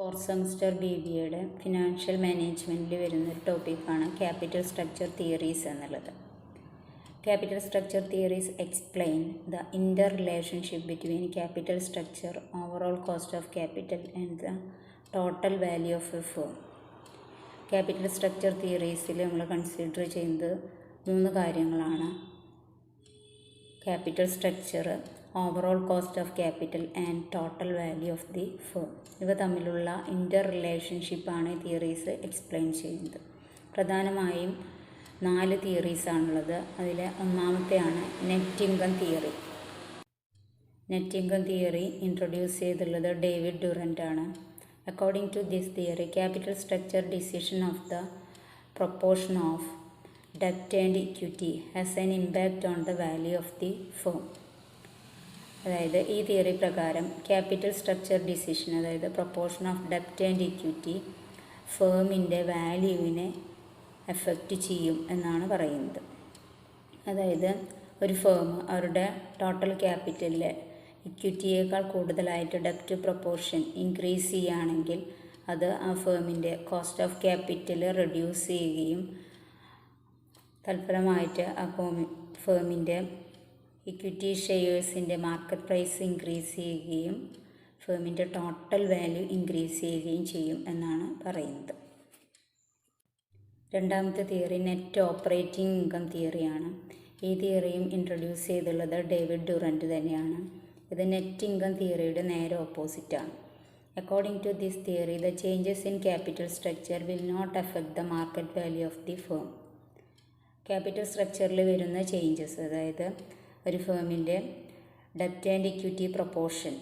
Fourth semester BBAയുടെ financial മാനേജ്മെൻറ്റിൽ വരുന്നൊരു ടോപ്പിക്കാണ് ക്യാപിറ്റൽ സ്ട്രക്ചർ തിയറീസ് എന്നുള്ളത്. Capital structure theories explain the inter relationship between capital structure, overall cost of capital and the total value of a firm. Capital structure തിയറീസിൽ നമ്മൾ consider ചെയ്യുന്നത് 3 കാര്യങ്ങളാണ്: capital structure, overall cost of capital and total value of the firm. ഇവ തമ്മിലുള്ള ഇൻ്റർ റിലേഷൻഷിപ്പാണ് theories explain ചെയ്യുന്നത്. പ്രധാനമായും 4 തിയറീസാണുള്ളത്. അതിൽ ഒന്നാമത്തെയാണ് net income theory. Net income theory introduce ചെയ്തുള്ളത് ഡേവിഡ് ഡുറൻ്റ് ആണ്. According to this theory, capital structure decision of the proportion of ഡെപ്റ്റ് and equity has an impact on the value of the firm. അതായത് ഈ theory പ്രകാരം capital structure decision, അതായത് proportion of ഡെപ്റ്റ് and equity ഫേമിൻ്റെ വാല്യൂവിനെ effect ചെയ്യും എന്നാണ് പറയുന്നത്. അതായത് ഒരു ഫേം അവരുടെ ടോട്ടൽ ക്യാപിറ്റലിലെ ഇക്വിറ്റിയേക്കാൾ കൂടുതലായിട്ട് ഡെപ്റ്റ് പ്രൊപ്പോർഷൻ ഇൻക്രീസ് ചെയ്യുകയാണെങ്കിൽ അത് ആ ഫേമിൻ്റെ കോസ്റ്റ് ഓഫ് ക്യാപിറ്റൽ റെഡ്യൂസ് ചെയ്യുകയും തൽഫലമായിട്ട് ആ ഫേമിൻ്റെ ഇക്വിറ്റി ഷെയർസിൻ്റെ മാർക്കറ്റ് പ്രൈസ് ഇൻക്രീസ് ചെയ്യുകയും ഫേമിൻ്റെ ടോട്ടൽ വാല്യൂ ഇൻക്രീസ് ചെയ്യുകയും ചെയ്യും എന്നാണ് പറയുന്നത്. രണ്ടാമത്തെ തിയറി നെറ്റ് ഓപ്പറേറ്റിംഗ് ഇൻകം തിയറിയാണ്. ഈ തിയറിയും ഇൻട്രൊഡ്യൂസ് ചെയ്തുള്ളത് ഡേവിഡ് ഡുറൻ്റ് തന്നെയാണ്. ഇത് നെറ്റ് ഇൻകം തിയറിയുടെ നേരെ ഓപ്പോസിറ്റാണ്. According to this theory, the changes in capital structure will not affect the market value of the firm. Capital സ്ട്രക്ചറിൽ വരുന്ന ചേഞ്ചസ്, അതായത് ഒരു ഫേമിൻ്റെ ഡെപ്റ്റ് ആൻഡ് ഇക്വിറ്റി പ്രൊപ്പോർഷൻ,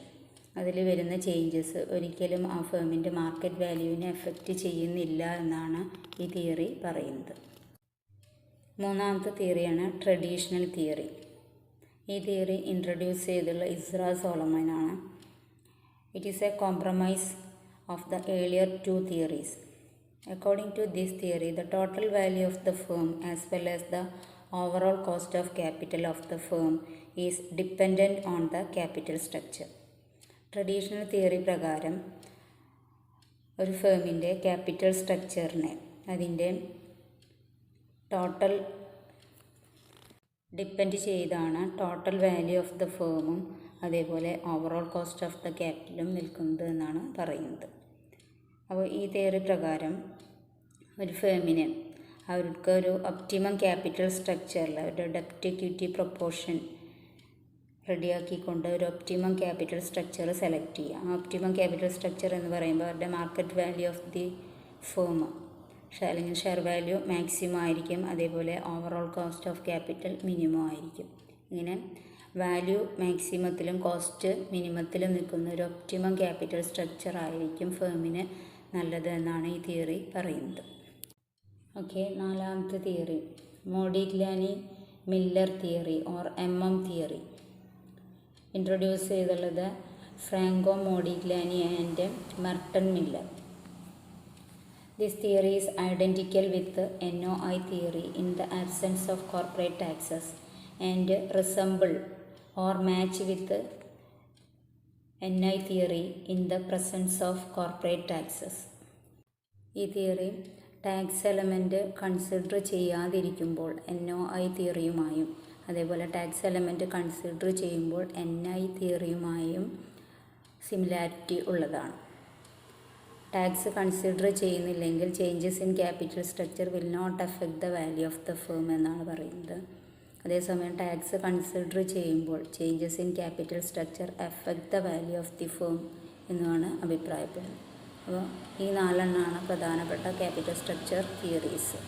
അതിൽ വരുന്ന ചേഞ്ചസ് ഒരിക്കലും ആ ഫേമിൻ്റെ മാർക്കറ്റ് വാല്യൂവിനെ എഫക്റ്റ് ചെയ്യുന്നില്ല എന്നാണ് ഈ തിയറി പറയുന്നത്. മൂന്നാമത്തെ തിയറിയാണ് ട്രഡീഷണൽ തിയറി. ഈ തിയറി ഇൻട്രൊഡ്യൂസ് ചെയ്തുള്ള ഇസ്രാ സോളമൻ ആണ്. It is A compromise of the earlier 2 theories. According to this theory, the total value of the firm as well as the overall cost of capital of the firm is dependent on the capital structure. Traditional theory പ്രകാരം ഒരു ഫേമിൻ്റെ capital സ്ട്രക്ചറിനെ അതിൻ്റെ total depend ചെയ്താണ് total value of the ഫേമും അതേപോലെ overall cost of the ക്യാപിറ്റലും നിൽക്കുന്നത് എന്നാണ് പറയുന്നത്. അപ്പോൾ ഈ തിയറി പ്രകാരം ഒരു ഫേമിന് അവർക്ക് ഒരു ഒപ്റ്റിമം ക്യാപിറ്റൽ സ്ട്രക്ചറിൽ അവരുടെ ഡെപ്റ്റ് ഇക്വിറ്റി പ്രൊപ്പോർഷൻ റെഡിയാക്കിക്കൊണ്ട് ഒരു ഒപ്റ്റിമം ക്യാപിറ്റൽ സ്ട്രക്ചർ സെലക്ട് ചെയ്യുക. ആ ഒപ്റ്റിമം ക്യാപിറ്റൽ സ്ട്രക്ചർ എന്ന് പറയുമ്പോൾ അവരുടെ market value of the firm അല്ലെങ്കിൽ ഷെയർ വാല്യൂ മാക്സിമം ആയിരിക്കും, അതേപോലെ overall cost of capital minimum ആയിരിക്കും. ഇങ്ങനെ വാല്യൂ മാക്സിമത്തിലും കോസ്റ്റ് മിനിമത്തിലും നിൽക്കുന്ന ഒരു ഒപ്റ്റിമം ക്യാപിറ്റൽ സ്ട്രക്ചർ ആയിരിക്കും ഫേമിന് നല്ലത് എന്നാണ് ഈ തിയറി പറയുന്നത്. ഓക്കെ, നാലാമത്തെ theory Modigliani Miller theory or MM theory. Introduce ചെയ്തുള്ളത് Franco Modigliani and Merton Miller. This theory is identical with NOI theory in the absence of corporate taxes and resemble or match with NI theory in the presence of corporate taxes. ഈ theory tax element consider ചെയ്യാതിരിക്കുമ്പോൾ NOI തിയറിയുമായും അതേപോലെ tax element consider ചെയ്യുമ്പോൾ NI തിയറിയുമായും similarity ഉള്ളതാണ്. Tax consider ചെയ്യുന്നില്ലെങ്കിൽ changes in capital structure will not affect the value of the firm എന്നാണ് പറയുന്നത്. അതേസമയം ടാക്സ് കൺസിഡർ ചെയ്യുമ്പോൾ changes in capital structure affect the value of the firm എന്നുമാണ് അഭിപ്രായപ്പെടുന്നത്. അപ്പോൾ ഈ 4 പ്രധാനപ്പെട്ട ക്യാപിറ്റൽ സ്ട്രക്ചർ തിയറീസ്.